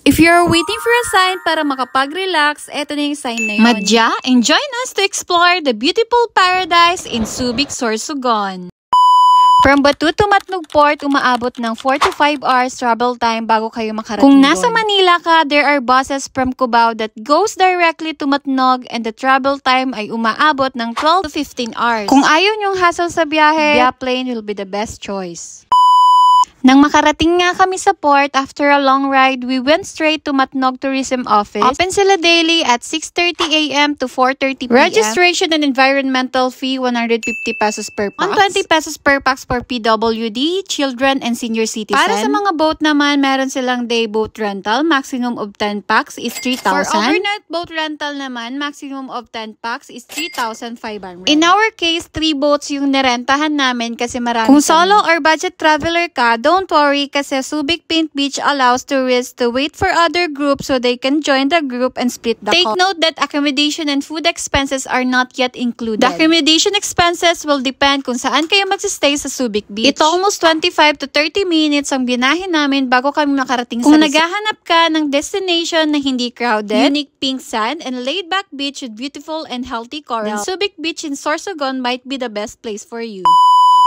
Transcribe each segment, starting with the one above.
If you're waiting for a sign para makapag-relax, eto na yung sign na yun. Madya, and join us to explore the beautiful paradise in Subic, Sorsogon. From Batu to Matnog Port, umaabot ng 4 to 5 hours travel time bago kayo makarating. Kung nasa Manila ka, there are buses from Cubao that goes directly to Matnog and the travel time ay umaabot ng 12 to 15 hours. Kung ayaw nyong hassle sa biyahe, via plane will be the best choice. Nang makarating nga kami sa port, after a long ride, we went straight to Matnog Tourism Office. Open sila daily at 6:30 a.m. to 4:30 p.m. Registration and environmental fee, 150 pesos per pax. 120 pesos per pax for PWD, children, and senior citizen. Para sa mga boat naman, meron silang day boat rental. Maximum of 10 pax is 3,000. For overnight boat rental naman, maximum of 10 pax is 3,500. In our case, 3 boats yung nirentahan namin kasi marami. Kung solo or budget traveler ka, don't worry kasi Subic Paint Beach allows tourists to wait for other groups so they can join the group and split the cost. Take note that accommodation and food expenses are not yet included. The accommodation expenses will depend kung saan kayo magsistay sa Subic Beach. It's almost 25 to 30 minutes ang binahin namin bago kami makarating sa resort. Kung naghahanap ka ng destination na hindi crowded, unique pink sand, and laid-back beach with beautiful and healthy coral, then Subic Beach in Sorsogon might be the best place for you.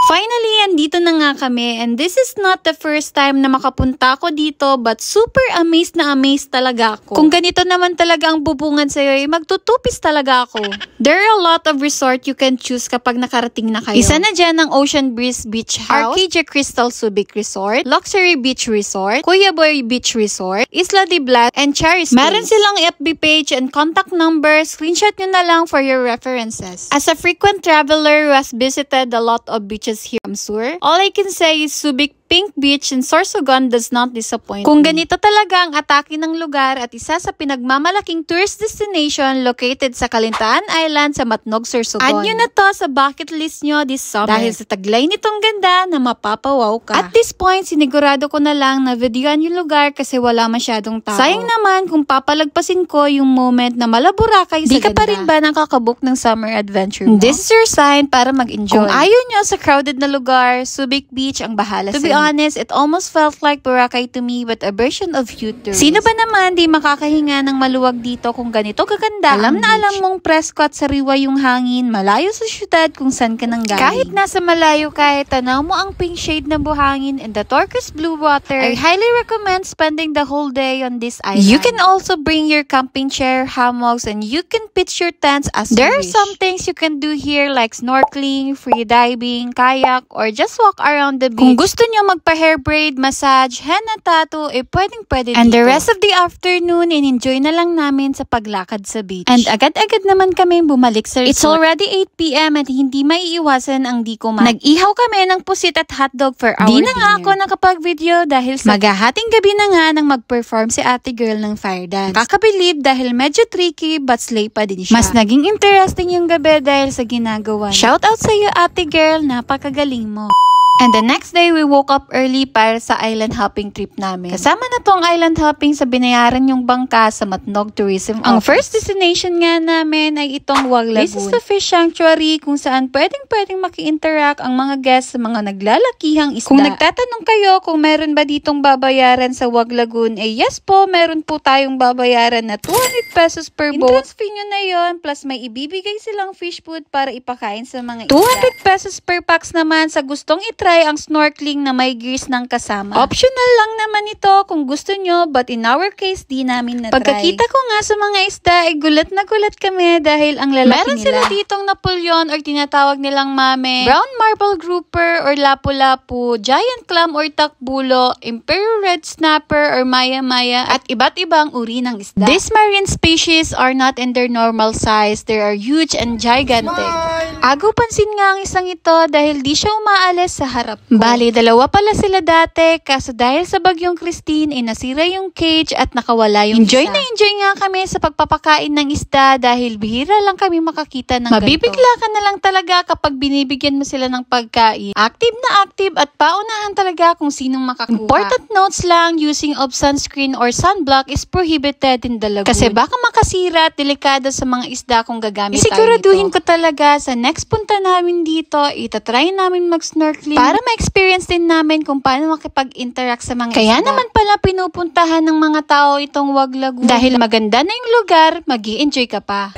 Finally, andito na nga kami, and this is not the first time na makapunta ako dito, but super amazed na amazed talaga ako. Kung ganito naman talaga ang bubungan sa'yo, magtutupis talaga ako. There are a lot of resort you can choose kapag nakarating na kayo. Isa na dyan ang Ocean Breeze Beach House, Arcadia Crystal Subic Resort, Luxury Beach Resort, Kuya Boy Beach Resort, Isla de Blas, and Cherry Space. Meron silang FB page and contact number, screenshot nyo na lang for your references. As a frequent traveler who has visited a lot of beaches here, I'm sure, all I can say is Subic Pink Beach in Sorsogon does not disappoint. Kung ganito talaga ang atake ng lugar at isa sa pinagmamalaking tourist destination located sa Calintaan Island sa Matnog, Sorsogon. Add nyo na to sa bucket list nyo this summer. Dahil sa taglay nitong ganda na mapapawaw ka. At this point, sinigurado ko na lang na videoan yung lugar kasi wala masyadong tao. Sayang naman kung papalagpasin ko yung moment na Malaburakay sa ganda. Di ka pa rin ba nakakabook ng summer adventure mo? This is your sign para mag-enjoy. Kung ayaw nyo sa crowded na lugar, Subic Beach ang bahala sa inyo. Honest, it almost felt like Boracay to me but a version of U-Tourist. Sino ba naman di makakahinga ng maluwag dito kung ganito kaganda? Alam na alam mong presko at sariwa yung hangin, malayo sa syudad kung saan ka nang galing. Kahit nasa malayo ka, tanaw mo ang pink shade ng buhangin and the turquoise blue water. I highly recommend spending the whole day on this island. You can also bring your camping chair, hammocks, and you can pitch your tents as you wish. There are some things you can do here like snorkeling, free diving, kayak, or just walk around the beach. Kung gusto nyo magpa-hair braid, massage, henna tattoo, pwedeng-pwede dito. And the rest of the afternoon, enjoy na lang namin sa paglakad sa beach. And agad-agad naman kami bumalik sa resort. It's already 8 p.m. at hindi maiiwasan ang di kumain. Nag-ihaw kami ng pusit at hotdog for our dinner. Di na nga ako nakapag-video dahil sa maghahating gabi na nga nang mag-perform si ate girl ng fire dance. Kakabilib dahil medyo tricky but slay pa din siya. Mas naging interesting yung gabi dahil sa ginagawa. Shout out sa iyo ate girl, napakagaling mo. And the next day, we woke up early para sa island hopping trip namin. Kasama na tong island hopping sa binayaran yung bangka sa Matnog Tourism Office. Ang first destination nga namin ay itong Wag Lagoon. This is the fish sanctuary kung saan pwedeng maki-interact ang mga guests sa mga naglalakihang isda. Kung nagtatanong kayo kung meron ba ditong babayaran sa Wag Lagoon, yes po, meron po tayong babayaran na 200 pesos per boat. Entrance fee nyo na yun, plus may ibibigay silang fish food para ipakain sa mga isda. 200 pesos per pax naman sa gustong itry ang snorkeling na may gears ng kasama. Optional lang naman ito kung gusto nyo, but in our case, di namin na-try. Pagkakita ko nga sa mga isda, ay gulat na gulat kami dahil ang lalaki meron nila. Meron sila ditong Napoleon or tinatawag nilang mame, brown marble grouper or lapu-lapu, giant clam or takbulo, imperial red snapper or maya-maya, at iba't ibang uri ng isda. These marine species are not in their normal size. They are huge and gigantic. Agaw pansin nga ang isang ito dahil di siya umaalis sa harap ko. Bali, dalawa pala sila dati, kaso dahil sa bagyong Christine, nasira yung cage at nakawala yung enjoy isa. Na enjoy nga kami sa pagpapakain ng isda dahil bihira lang kami makakita ng mabibigla ka na lang talaga kapag binibigyan mo sila ng pagkain. Active na active at paunahan talaga kung sinong makakuha. Important notes lang, using of sunscreen or sunblock is prohibited in the lagoon. Kasi baka makasira at delikado sa mga isda kung gagamit tayo nito. Isiguraduhin ko talaga sa next punta namin dito, itatry namin mag-snorkeling para ma-experience din namin kung paano makipag-interact sa mga Kaya naman pala pinupuntahan ng mga tao itong Wag Lagoon. Dahil maganda na yung lugar, mag-i-enjoy ka pa.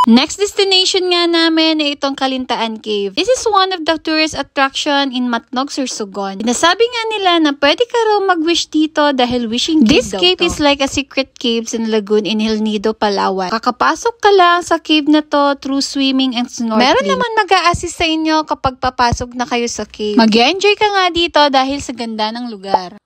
Next destination nga namin ay itong Kalintaan Cave. This is one of the tourist attraction in Matnog, Sorsogon. Nasabi nga nila na pwede ka raw mag-wish dito dahil wishing cave This cave is like a secret caves in lagoon in El Nido, Palawan. Kakapasok ka lang sa cave na to through swimming and snorkeling. Meron naman mag-a-assist sa inyo kapag papasok na kayo sa cave. Mag-enjoy ka nga dito dahil sa ganda ng lugar.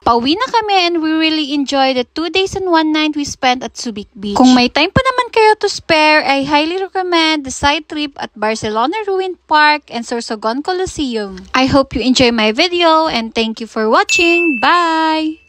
Pauwi na kami and we really enjoyed the 2 days and 1 night we spent at Subic Beach. Kung may time pa naman kayo to spare, I highly recommend the side trip at Barcelona Ruin Park and Sorsogon Coliseum. I hope you enjoy my video and thank you for watching. Bye!